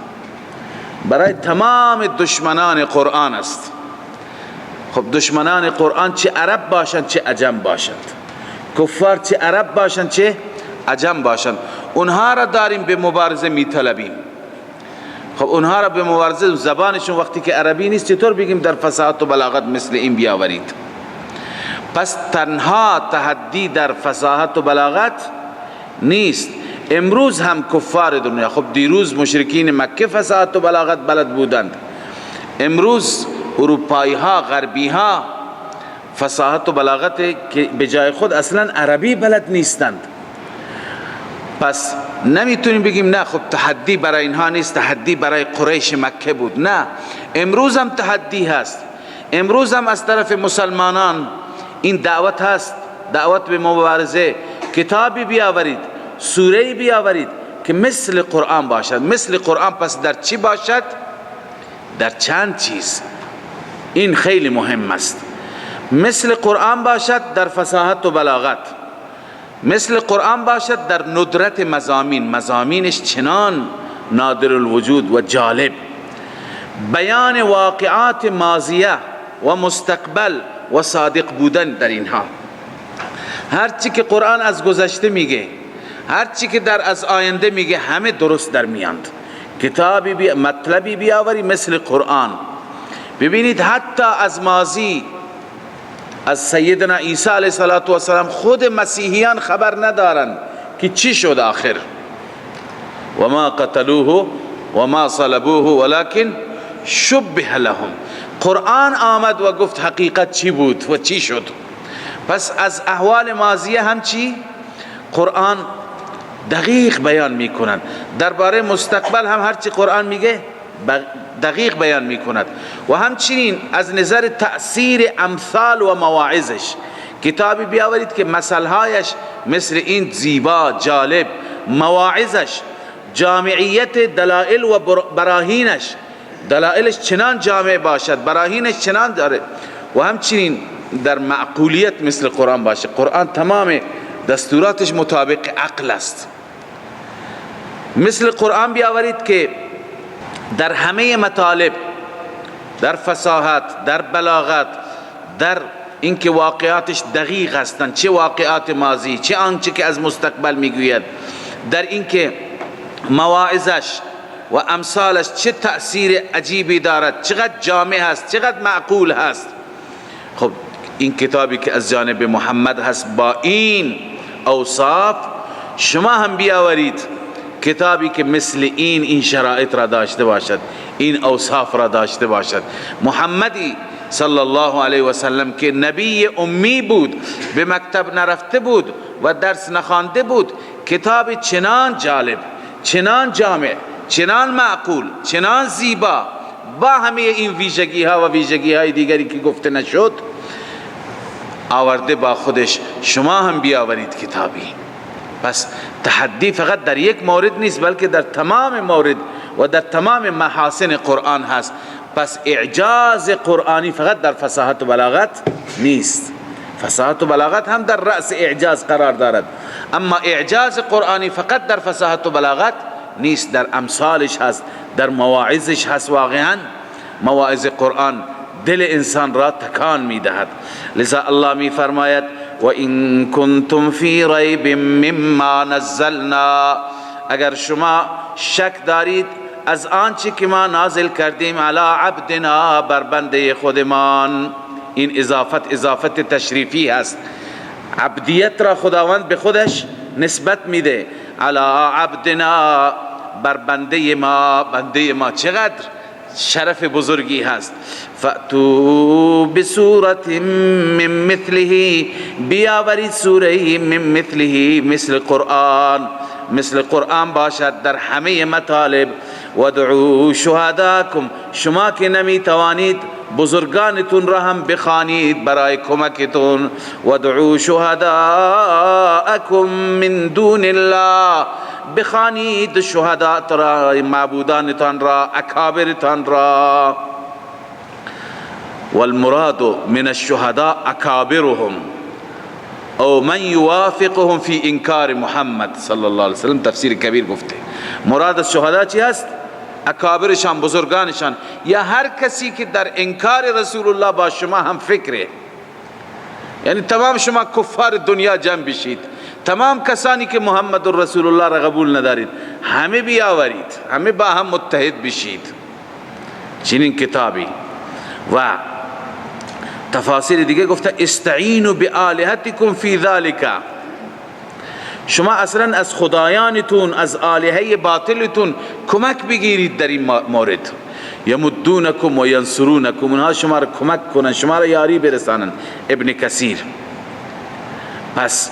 [SPEAKER 2] برای تمام دشمنان قرآن است. خب دشمنان قرآن چه عرب باشند چه عجم باشند، کفار چه عرب باشند چه عجم باشند، اونها را داریم به مبارزه میطلبیم. خب اونها را به مبارزه، زبانشون وقتی که عربی نیست چطور بگیم در فصاحت و بلاغت مثل این بیاورید؟ پس تنها تحدی در فصاحت و بلاغت نیست. امروز هم کفار دنیا، خب دیروز مشرکین مکه فصاحت و بلاغت بلد بودند، امروز اروپایی ها، غربی ها فصاحت و بلاغت که به جای خود اصلا عربی بلد نیستند. پس نمیتونیم بگیم نه خب تحدی برای اینها نیست، تحدی برای قریش مکه بود. نه، امروز هم تحدی هست، امروز هم از طرف مسلمانان این دعوت هست، دعوت به مبارزه. کتابی بیاورید، سوره‌ای بیاورید که مثل قرآن باشد. مثل قرآن پس در چی باشد؟ در چند چیز. این خیلی مهم است. مثل قرآن باشد در فصاحت و بلاغت، مثل قرآن باشد در ندرت مضامین، مضامینش چنان نادر الوجود و جالب، بیان واقعات ماضیه و مستقبل و صادق بودن در اینها. هرچی که قرآن از گذشته میگه، هرچی که در از آینده میگه، همه درست در میاند. کتابی مطلبی بیاوری مثل قرآن. ببینید حتی از ماضی، از سیدنا عیسی علیه السلام خود مسیحیان خبر ندارن که چی شد آخر. و ما قتلوه و ما صلبوه ولكن شبه لهم. قرآن آمد و گفت حقیقت چی بود و چی شد. پس از احوال ماضیه هم چی؟ قرآن دقیق بیان میکنند. درباره مستقبل هم هرچی قرآن میگه دقیق بیان میکند. و همچنین از نظر تأثیر امثال و مواعظش، کتابی بیاورید که مثلهایش مثل این زیبا جالب، مواعظش، جامعیت دلائل و براهینش، دلائلش چنان جامع باشد، براهینش چنان داره. و همچنین در معقولیت مثل قرآن باشه. قرآن تمام دستوراتش مطابق عقل است. مثل قرآن بیاورید که در همه مطالب، در فصاحت، در بلاغت، در اینکه واقعاتش دقیق هستند، چه واقعات ماضی چه آنچه که از مستقبل میگوید، در اینکه مواعظش و امثالش چه تأثیر عجیبی دارد، چقدر جامع هست، چقدر معقول هست. خب این کتابی که از جانب محمد هست با این اوصاف، شما هم بیاورید کتابی که مثل این شرایط را داشته باشد، این اوصاف را داشته باشد. محمدی صلی الله علیه و سلم که نبی امی بود، به مکتب نرفته بود و درس نخوانده بود، کتاب چنان جالب، چنان جامع، چنان معقول، چنان زیبا با همه این ویژگی ها و ویژگی های دیگری که گفته نشد آورده با خودش، شما هم بیاورید کتابی. پس تحدی فقط در یک مورد نیست بلکه در تمام مورد و در تمام محاسن قرآن هست. پس اعجاز قرآنی فقط در فصاحت و بلاغت نیست، فصاحت و بلاغت هم در رأس اعجاز قرار دارد، اما اعجاز قرآنی فقط در فصاحت و بلاغت نیست، در امثالش هست، در مواعظش هست. واقعا مواعظ قرآن دل انسان را تکان میدهد. لذا الله می فرماید و این کنتم فی ریب مما نزلنا، اگر شما شک دارید از آنچه که ما نازل کردیم علی عبدنا، بر بنده خودمان. این اضافت تشریفی هست، عبدیت را خداوند به خودش نسبت میده. علی عبدنا، بر بنده ما. بنده ما چقدر شرف بزرگی هست. فأتو بسورة من مثله، بیاورید سوره من مثله، مثل قرآن باشد در همه مطالب. ودعو شهداکم، شما که نمی توانید بزرگانتون را هم بخوانید برای کمکتون. ودعو شهداءکم من دون الله، بخوانید شهدات را، معبودانتان را، اکابرتان را. والمراد من الشهداء اکابرهم او من یوافقهم فی انکار محمد صلی الله علیه وسلم. تفسیر کبیر گفته مراد از شهدا چی هست؟ اکابرشان، بزرگانشان، یا هر کسی که در انکار رسول الله با شما هم فکره. یعنی تمام شما کفار دنیا جمع بشید، تمام کسانی که محمد رسول الله را قبول ندارید همه بیاورید، همه با هم متحد بشید. چنین کتابی. و تفاسیر دیگه گفته استعینوا بآلهتکم فی ذلک، شما اصلا از خدایانتون، از آلهه باطلتون کمک بگیرید در این مورد. یمدونکم و ینصرونکم، اونها شما را کمک کنن، شما را یاری برسانن. ابن کثیر. پس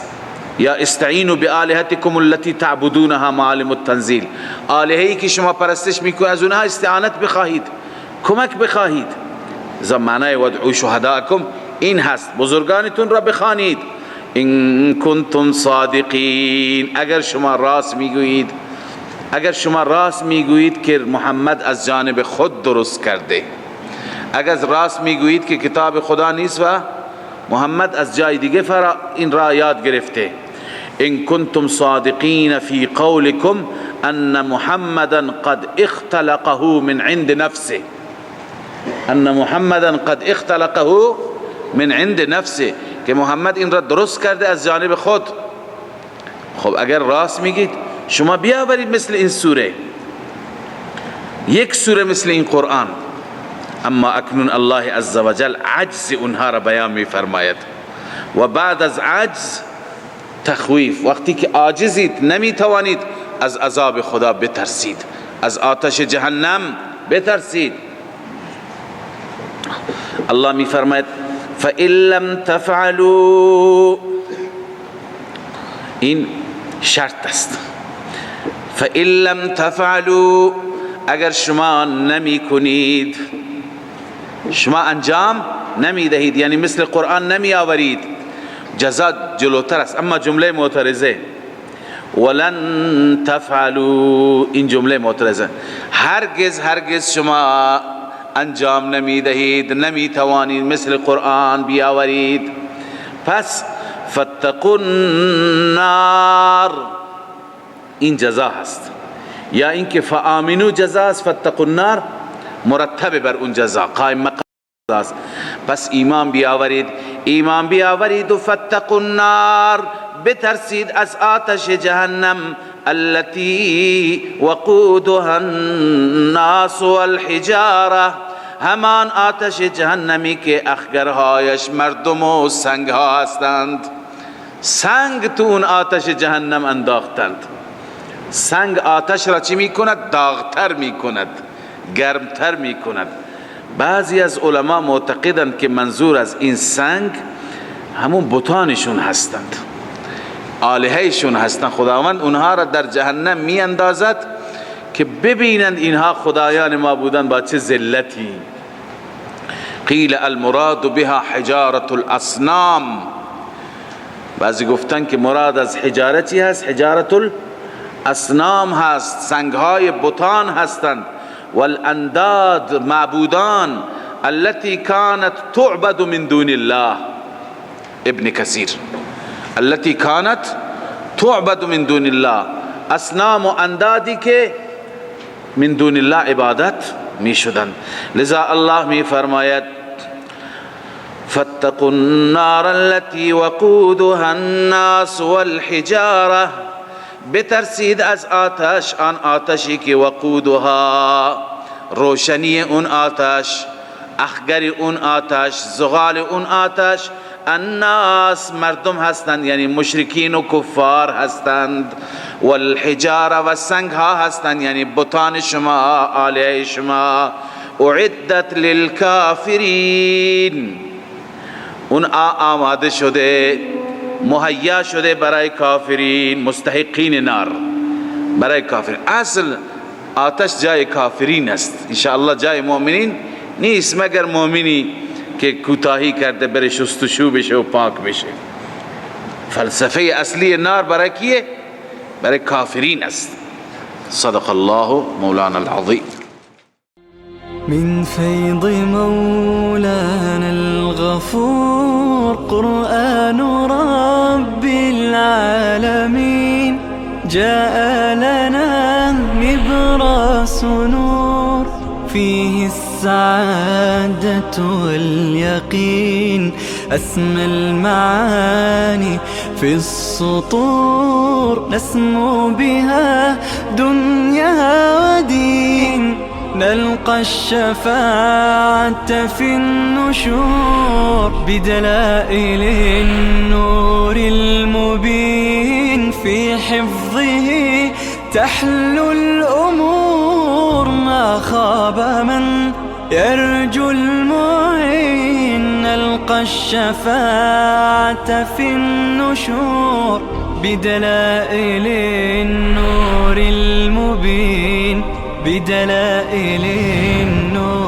[SPEAKER 2] یا استعینوا بآلهتکم التي تعبدونها معالم التنزیل، آلهه‌ای که شما پرستش میکنید از اونها استعانت بخواهید، کمک بخواهید. معنی ودعو شهداءکم این هست، بزرگانتون را بخوانید. ان کنتم صادقین، اگر شما راست میگویید، اگر شما راست میگویید که محمد از جانب خود درست کرده، اگر راست میگویید که کتاب خدا نیست و محمد از جای دیگه این را یاد گرفته. ان کنتم صادقین فی قولکم ان محمدا قد اختلقه من عند نفسه، ان محمدا قد اختلقه من عند نفسه، که محمد این را درست کرده از جانب خود. خب اگر راست میگید شما بیاورید مثل این سوره، یک سوره مثل این قرآن. اما اکنون الله عزوجل عجز اونها را بیان میفرماید و بعد از عجز تخویف. وقتی که عاجزید، نمیتوانید، از عذاب خدا بترسید، از آتش جهنم بترسید. الله میفرماید فَإِن لَمْ تَفْعَلُوا، این شرط است. فَإِن لَمْ تَفْعَلُوا، اگر شما نمی کنید، شما انجام نمی دهید، یعنی مثل قرآن نمی آورید، جزا جلوتر است. اما جمله معترضه ولن تفعلوا، این جمله معترضه، هرگز شما انجام نمی دهید، نمی توانید مثل قرآن بیاورید. پس فاتقوا النار، این جزا هست. یا اینکه فآمنوا جزا است، فاتقوا النار مرتب بر اون جزا، قائم مقام است. پس ایمان بیاورید و فاتقوا النار، بترسید از آتش جهنم، التي وقودها الناس والحجاره، همان آتش جهنمی که اخگرهایش مردم و سنگ ها هستند. سنگ تو اون آتش جهنم انداختند. سنگ آتش را چی میکند؟ داغتر میکند، گرمتر میکند. بعضی از علما معتقدند که منظور از این سنگ همون بتانشون هستند، آلههشون هستند. خداوند اونها را در جهنم می اندازد که ببینند اینها خدایان ما بودن با چه ذلتی. قیل المراد بها حجارة الاصنام، بعضی گفتن که مراد از حجاره چی هست؟ حجارة الاصنام هست، سنگهای بتان هستند. والانداد، معبودان. التي كانت تعبد من دون الله. ابن کثیر التي كانت تعبد من دون الله، اصنام و اندادی که من دون الله عبادت می شدند. لذا الله می فرماید فاتقوا النار التي وقودها الناس والحجاره، بترسید از آتش، آن آتشی که وقودها، روشنی اون آتش، اخگر اون آتش، زغال اون آتش، الناس مردم هستند، یعنی مشرکین و کفار هستند، والحجاره و سنگ ها هستند، یعنی بتان شما، آلیه شما. اعدت للکافرین، اون آماده شده، مهیا شده برای کافرین، مستحقین نار برای کافرین. اصل آتش جای کافرین است، انشاءالله جای مؤمنین نیست، مگر مؤمنی که کوتاهی کرده بره شستشو بشه و پاک بشه. فلسفه اصلی نار برای کیه؟ برای کافرین است. صدق الله مولانا العظیم.
[SPEAKER 1] من فيض مولانا الغفور قرآن رب العالمين، جاء لنا نبراس نور فيه السعادة واليقين، أسمى المعاني في السطور، نسمو بها دنيا ودين، نلقى الشفاعة في النشور بدلائل النور المبين، في حفظه تحلو الأمور، ما خاب من يرجو المعين، نلقى الشفاعة في النشور بدلائل النور المبين، بدلائل النور